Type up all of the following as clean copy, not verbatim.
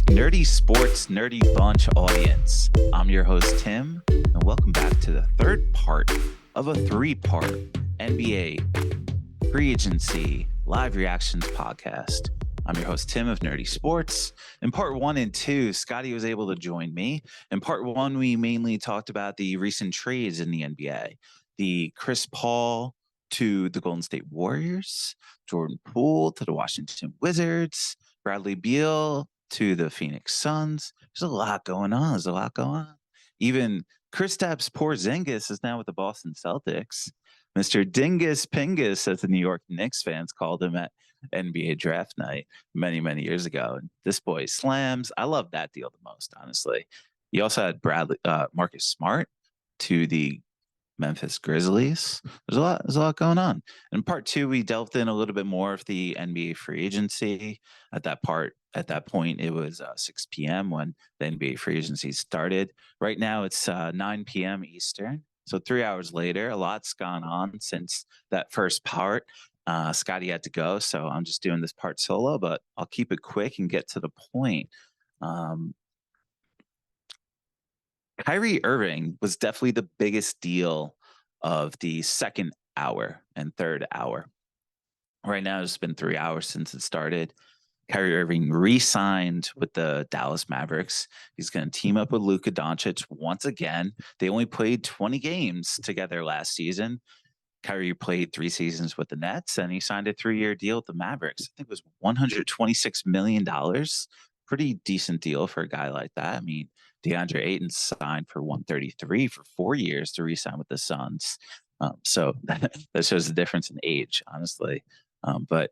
Nerdie Sports, Nerdy Bunch audience. I'm your host, Tim, and welcome back to the third part of a three-part NBA free agency live reactions podcast. I'm your host, Tim of Nerdie Sports. In part 1 and 2, Scotty was able to join me. In part 1, we mainly talked about the recent trades in the NBA. The Chris Paul to the Golden State Warriors, Jordan Poole to the Washington Wizards, Bradley Beal to the Phoenix Suns. There's a lot going on. Even Kristaps Porzingus is now with the Boston Celtics. Mr. Dingus Pingus, as the New York Knicks fans called him at NBA draft night many, many years ago. And this boy slams. I love that deal the most, honestly. You also had Marcus Smart to the Memphis Grizzlies. There's a lot going on. In part 2, we delved in a little bit more of the NBA free agency. At that point, it was 6 p.m. when the NBA free agency started. Right now, it's 9 p.m. Eastern. So 3 hours later, a lot's gone on since that first part. Scotty had to go, so I'm just doing this part solo, but I'll keep it quick and get to the point. Kyrie Irving was definitely the biggest deal of the second hour and third hour. Right now, it's been 3 hours since it started. Kyrie Irving re-signed with the Dallas Mavericks. He's going to team up with Luka Doncic once again. They only played 20 games together last season. Kyrie played 3 seasons with the Nets, and he signed a 3-year deal with the Mavericks. I think it was $126 million. Pretty decent deal for a guy like that. I mean, DeAndre Ayton signed for $133 for 4 years to re-sign with the Suns. So that shows the difference in age, honestly. But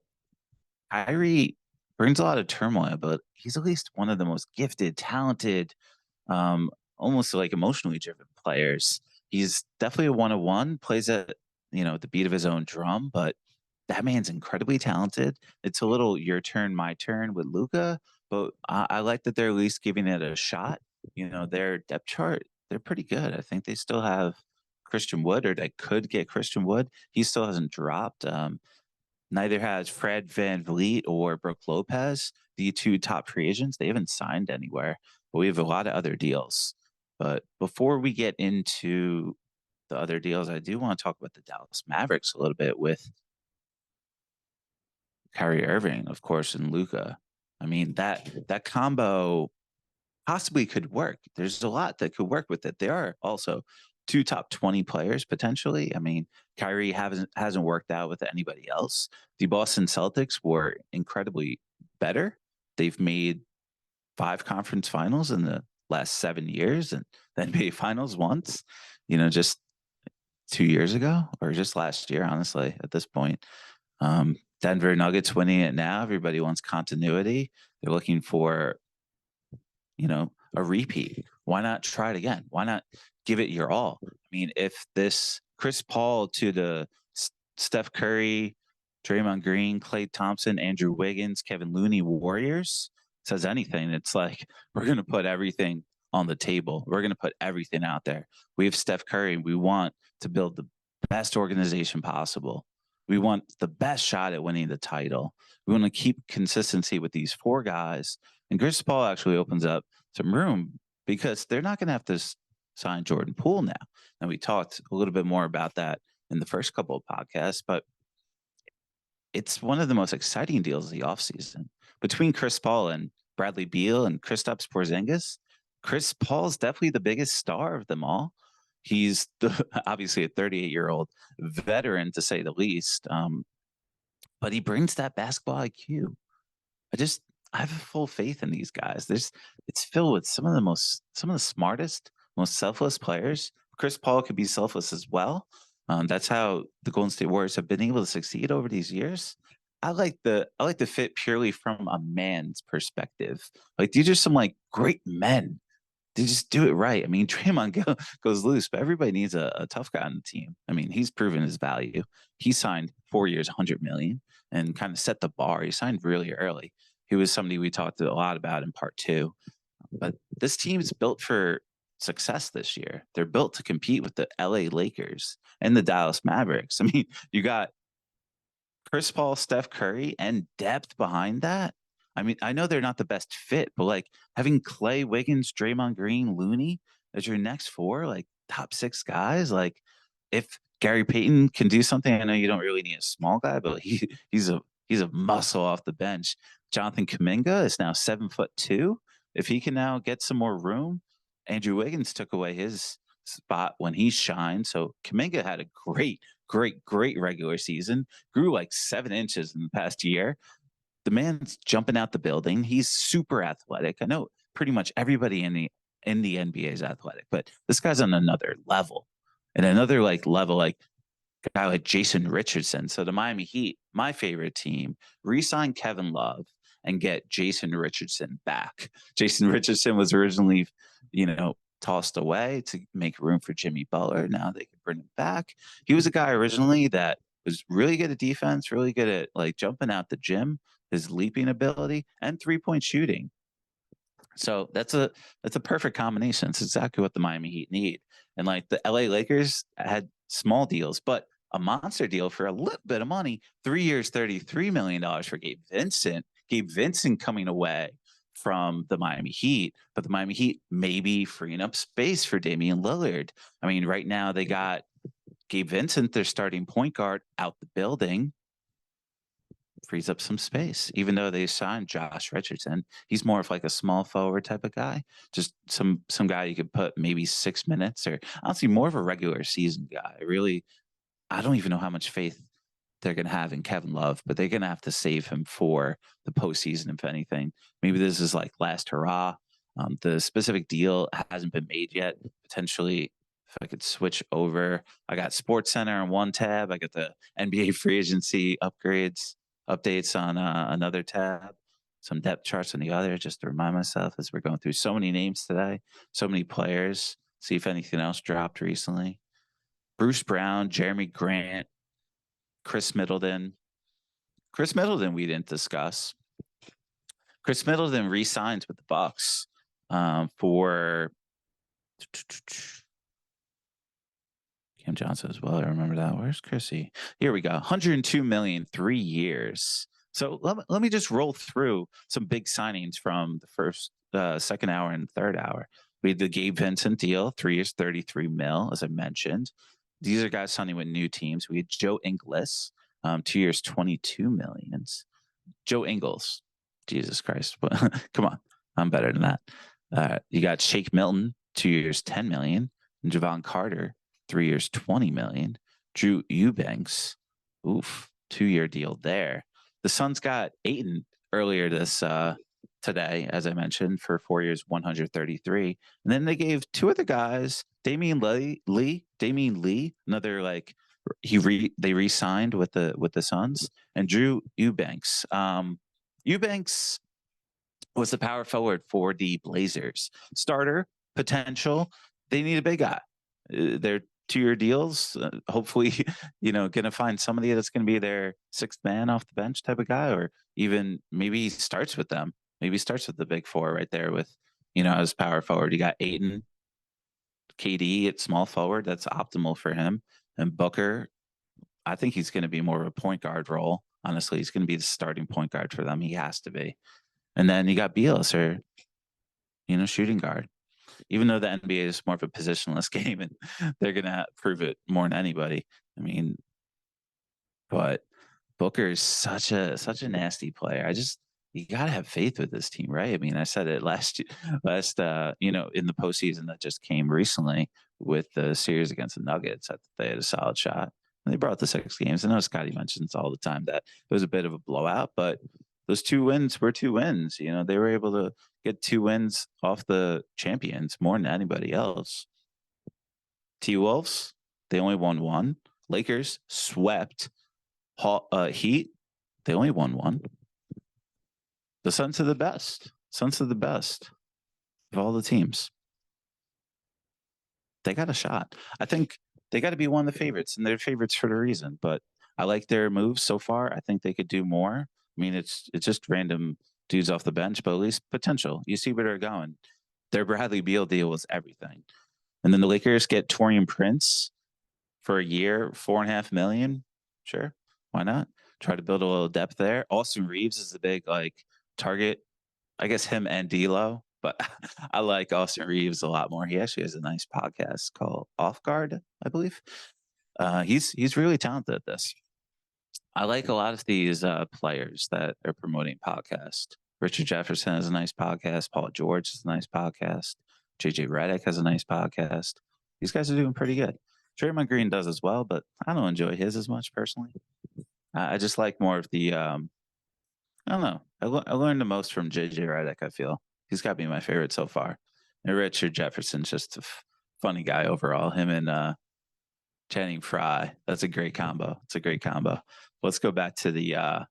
Kyrie brings a lot of turmoil, but he's at least one of the most gifted, talented, almost like emotionally driven players. He's definitely a one-on-one, plays at the beat of his own drum, but that man's incredibly talented. It's a little your turn, my turn with Luka, but I like that they're at least giving it a shot. Their depth chart, they're pretty good. I think they still have Christian Wood, or they could get Christian Wood. He still hasn't dropped. Neither has Fred VanVleet or Brook Lopez, the 2 top free agents. They haven't signed anywhere, but we have a lot of other deals. But before we get into the other deals, I do want to talk about the Dallas Mavericks a little bit with Kyrie Irving, of course, and Luka. I mean, that combo possibly could work. There's a lot that could work with it. There are also 2 top 20 players potentially. I mean, Kyrie hasn't worked out with anybody else. The Boston Celtics were incredibly better. They've made 5 conference finals in the last 7 years, and the NBA finals once, just 2 years ago, or just last year, honestly, at this point. Denver Nuggets winning it now. Everybody wants continuity. They're looking for a repeat. Why not try it again? Why not give it your all? I mean, if this Chris Paul to the Steph Curry, Draymond Green, Klay Thompson, Andrew Wiggins, Kevin Looney Warriors says anything, it's like, we're going to put everything on the table. We're going to put everything out there. We have Steph Curry, and we want to build the best organization possible. We want the best shot at winning the title. We want to keep consistency with these 4 guys. And Chris Paul actually opens up some room because they're not going to have to sign Jordan Poole now. And we talked a little bit more about that in the first couple of podcasts, but it's one of the most exciting deals of the offseason. Between Chris Paul and Bradley Beal and Kristaps Porzingus, Chris Paul's definitely the biggest star of them all. He's obviously a 38-year-old veteran, to say the least, but he brings that basketball IQ. I have full faith in these guys. It's filled with some of the smartest, most selfless players. Chris Paul could be selfless as well. That's how the Golden State Warriors have been able to succeed over these years. I like the fit purely from a man's perspective. Like, these are some great men. They just do it right. I mean, Draymond goes loose, but everybody needs a tough guy on the team. I mean, he's proven his value. He signed 4 years, $100 million, and kind of set the bar. He signed really early. He was somebody we talked a lot about in part 2. But this team is built for success this year. They're built to compete with the LA Lakers and the Dallas Mavericks. I mean, you got Chris Paul, Steph Curry, and depth behind that. I mean, I know they're not the best fit, but like having Clay, Wiggins, Draymond Green, Looney as your next four, like top six guys, like if Gary Payton can do something, I know you don't really need a small guy, but he's a muscle off the bench. Jonathan Kuminga is now 7'2". If he can now get some more room, Andrew Wiggins took away his spot when he shined. So Kuminga had a great regular season, grew like 7 inches in the past year. The man's jumping out the building. He's super athletic. I know pretty much everybody in the NBA is athletic, but this guy's on another level. And another level, like a guy like Jason Richardson. So the Miami Heat, my favorite team, re-sign Kevin Love and get Jason Richardson back. Jason Richardson was originally, tossed away to make room for Jimmy Butler. Now they can bring him back. He was a guy originally that was really good at defense, really good at like jumping out the gym, his leaping ability, and 3-point shooting. So that's a perfect combination. It's exactly what the Miami Heat need. And like the LA Lakers had small deals, but a monster deal for a little bit of money, 3 years, $33 million for Gabe Vincent. Gabe Vincent coming away from the Miami Heat, but the Miami Heat maybe freeing up space for Damian Lillard. I mean, right now they got Gabe Vincent, their starting point guard, out the building. Frees up some space, even though they signed Josh Richardson. He's more of like a small forward type of guy, just some guy you could put maybe 6 minutes, or honestly more of a regular season guy. Really, I don't even know how much faith they're going to have in Kevin Love, but they're going to have to save him for the postseason, if anything. Maybe this is like last hurrah. The specific deal hasn't been made yet. Potentially, if I could switch over, I got Sports Center on one tab. I got the NBA free agency updates on another tab. Some depth charts on the other, just to remind myself as we're going through so many names today, so many players. See if anything else dropped recently. Bruce Brown, Jeremy Grant, Chris Middleton. Chris Middleton we didn't discuss. Chris Middleton re-signs with the Bucks for Cam Johnson as well. I remember that. Where's Chrissy? Here we go. 102 million, 3 years. So let me just roll through some big signings from the first, second hour and third hour. We had the Gabe Vincent deal, 3 years, 33 mil, as I mentioned. These are guys signing with new teams. We had Joe Ingles, 2 years, 22 millions. Joe Ingles, Jesus Christ. Come on. I'm better than that. You got Shake Milton, 2 years, 10 million. And Javon Carter, 3 years, 20 million. Drew Eubanks, 2-year deal there. The Suns got Ayton earlier this today, as I mentioned, for 4 years, 133. And then they gave two other guys, Damian Lee, another like they re-signed with the Suns, and Drew Eubanks. Eubanks was the power forward for the Blazers. Starter potential. They need a big guy. They're 2-year deals. Hopefully, going to find somebody that's going to be their sixth man off the bench type of guy, or even maybe he starts with them. Maybe he starts with the big four right there with, as power forward. You got Ayton, KD at small forward. That's optimal for him. And Booker, I think he's going to be more of a point guard role. Honestly, he's going to be the starting point guard for them. He has to be. And then you got Beal, or, shooting guard. Even though the NBA is more of a positionless game and they're going to prove it more than anybody. I mean, but Booker is such a nasty player. You got to have faith with this team, right? I mean, I said it last, in the postseason that just came recently with the series against the Nuggets. I thought they had a solid shot. And they brought the 6 games. I know Scotty mentions all the time that it was a bit of a blowout, but those 2 wins were 2 wins. They were able to get 2 wins off the champions more than anybody else. T-Wolves, they only won 1. Lakers swept. Heat, they only won 1. The Suns are the best. Suns are the best of all the teams. They got a shot. I think they got to be one of the favorites, and they're favorites for the reason. But I like their moves so far. I think they could do more. I mean, it's just random dudes off the bench, but at least potential. You see where they're going. Their Bradley Beal deal was everything. And then the Lakers get Taurean Prince for a year, $4.5 million. Sure, why not? Try to build a little depth there. Austin Reeves is the big target, I guess, him and D'Lo, but I like Austin Reeves a lot more. He actually has a nice podcast called Off Guard, I believe. He's really talented at this. I like a lot of these players that are promoting podcasts. Richard Jefferson has a nice podcast. Paul George has a nice podcast. JJ Redick has a nice podcast. These guys are doing pretty good. Draymond Green does as well, but I don't enjoy his as much personally. I just like more of the I don't know. I learned the most from JJ Redick, I feel. He's got to be my favorite so far. And Richard Jefferson's just a funny guy overall. Him and Channing Frye. That's a great combo. It's a great combo. Let's go back to the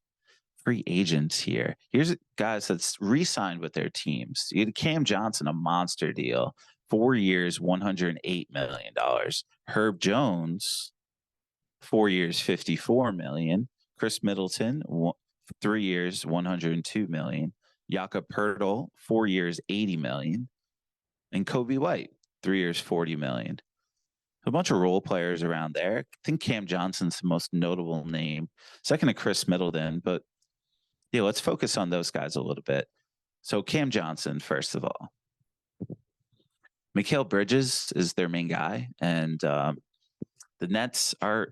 free agents here. Here's guys that's re-signed with their teams. You had Cam Johnson, a monster deal, 4 years, $108 million. Herb Jones, 4 years, $54 million. Chris Middleton, 3 years, $102 million. Jakob Poeltl, 4 years, $80 million. And Kobe White, 3 years, $40 million. A bunch of role players around there. I think Cam Johnson's the most notable name, second to Chris Middleton. But yeah, let's focus on those guys a little bit. So Cam Johnson, first of all. Mikal Bridges is their main guy, and the Nets are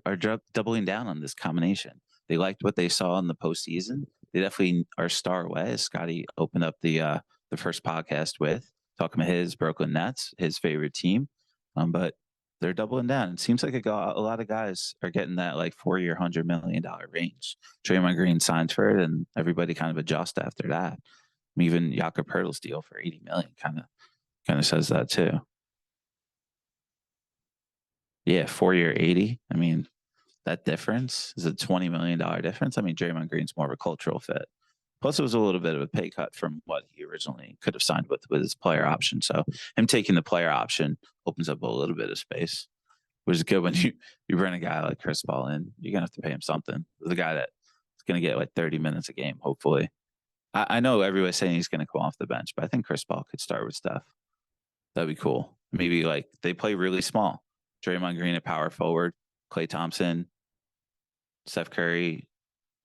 doubling down on this combination. They liked what they saw in the postseason. They definitely are star away, as Scotty opened up the first podcast with, talking about his Brooklyn Nets, his favorite team. But they're doubling down. It seems like a lot of guys are getting that like 4-year, $100 million range. Draymond Green signs for it, and everybody kind of adjusts after that. Even Jakob Poeltl's deal for $80 million kind of says that too. Yeah, 4-year 80. I mean, that difference is a $20 million difference. I mean, Draymond Green's more of a cultural fit. Plus, it was a little bit of a pay cut from what he originally could have signed with his player option. So him taking the player option opens up a little bit of space, which is good when you bring a guy like Chris Paul in. You're going to have to pay him something. The guy that's going to get like 30 minutes a game, hopefully. I know everybody's saying he's going to come off the bench, but I think Chris Paul could start with Steph. That'd be cool. Maybe like they play really small. Draymond Green at power forward, Klay Thompson, Steph Curry,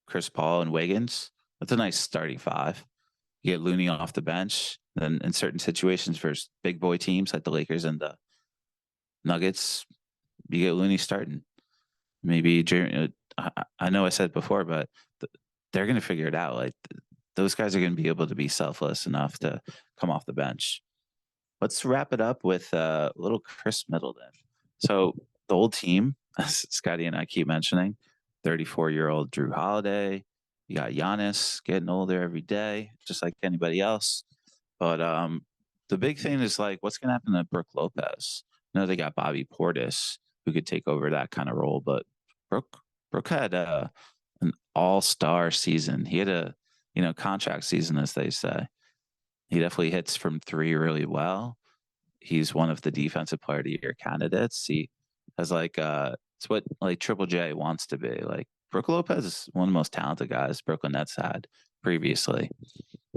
Chris Paul, and Wiggins. That's a nice starting five. You get Looney off the bench. Then in certain situations for big boy teams like the Lakers and the Nuggets, you get Looney starting. Maybe I know I said before, but they're going to figure it out. Like those guys are going to be able to be selfless enough to come off the bench. Let's wrap it up with a little Chris Middleton. So the old team, as Scotty and I keep mentioning, 34-year-old Drew Holiday. You got Giannis getting older every day, just like anybody else. But the big thing is like, what's going to happen to Brook Lopez? I know they got Bobby Portis, who could take over that kind of role, but Brook had an all-star season. He had a contract season, as they say. He definitely hits from three really well. He's one of the defensive player of the year candidates. He has like it's what like Triple J wants to be. Like Brook Lopez is one of the most talented guys Brooklyn Nets had previously.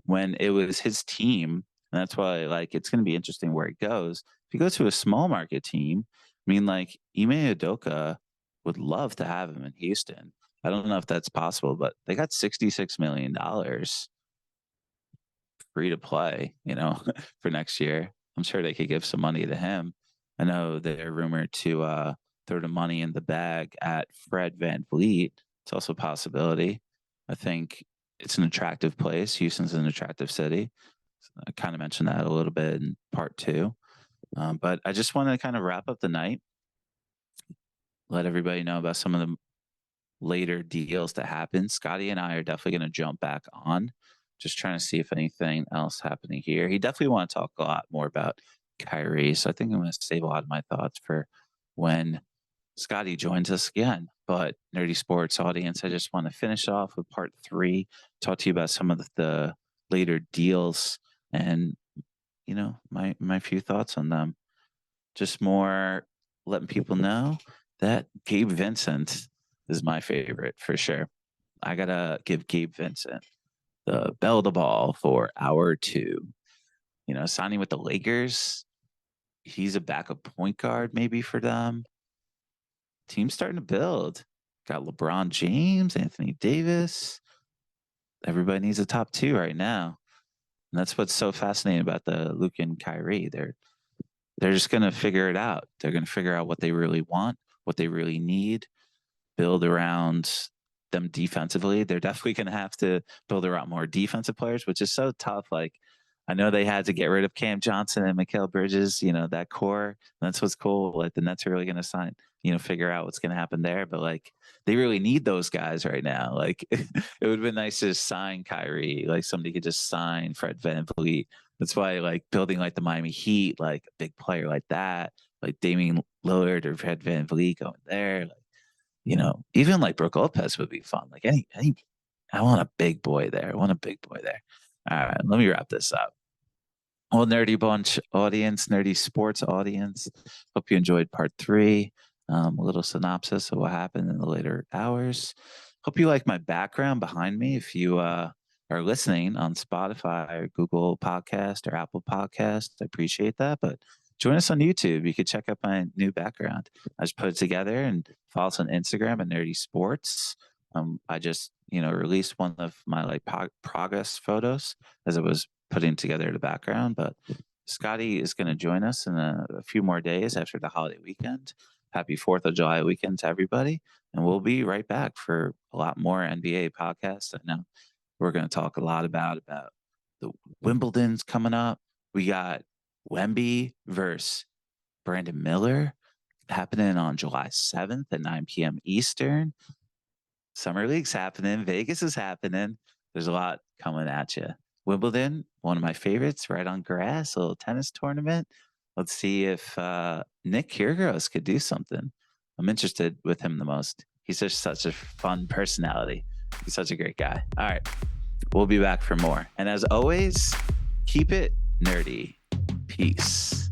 When it was his team, and that's why like it's going to be interesting where it goes. If you go to a small market team, I mean like Ime Udoka would love to have him in Houston. I don't know if that's possible, but they got $66 million free to play, for next year. I'm sure they could give some money to him. I know they're rumored to throw the money in the bag at Fred VanVleet. It's also a possibility. I think it's an attractive place. Houston's an attractive city. I kind of mentioned that a little bit in part two. But I just want to kind of wrap up the night, let everybody know about some of the later deals that happen. Scotty and I are definitely going to jump back on, just trying to see if anything else happening here. He definitely want to talk a lot more about Kyrie. So I think I'm going to save a lot of my thoughts for when Scotty joins us again. But Nerdie Sports audience, I just want to finish off with part three, talk to you about some of the later deals and, my few thoughts on them. Just more letting people know that Gabe Vincent is my favorite for sure. I got to give Gabe Vincent the bell of the ball for hour two. Signing with the Lakers, he's a backup point guard maybe for them. Team's starting to build. Got LeBron James, Anthony Davis. everybody needs a top 2 right now. And that's what's so fascinating about the Luke and Kyrie. They're just going to figure it out. They're going to figure out what they really want, what they really need, build around them defensively. They're definitely going to have to build around more defensive players, which is so tough. Like, I know they had to get rid of Cam Johnson and Mikal Bridges, that core. That's what's cool. Like, the Nets are really going to figure out what's going to happen there. But like, they really need those guys right now. Like, it would have been nice to just sign Kyrie. Like, somebody could just sign Fred VanVleet. That's why, like, building like the Miami Heat, like a big player like that, like Damian Lillard or Fred VanVleet going there. Like, even like Brook Lopez would be fun. Like any, I want a big boy there. I want a big boy there. All right, let me wrap this up. Well, Nerdy Bunch audience, Nerdie Sports audience, hope you enjoyed part 3. A little synopsis of what happened in the later hours. Hope you like my background behind me. If you are listening on Spotify or Google Podcast or Apple Podcast, I appreciate that. But join us on YouTube. You could check out my new background. I just put it together, and follow us on Instagram at Nerdie Sports. I just released one of my like progress photos as I was putting together the background. But Scotty is going to join us in a few more days after the holiday weekend. Happy 4th of July weekend to everybody. And we'll be right back for a lot more NBA podcasts. I know we're going to talk a lot about the Wimbledon's coming up. We got Wemby versus Brandon Miller happening on July 7th at 9 p.m. Eastern. Summer League's happening. Vegas is happening. There's a lot coming at you. Wimbledon, one of my favorites, right on grass, a little tennis tournament. Let's see if Nick Kyrgios could do something. I'm interested with him the most. He's just such a fun personality. He's such a great guy. All right. We'll be back for more. And as always, keep it nerdy. Peace.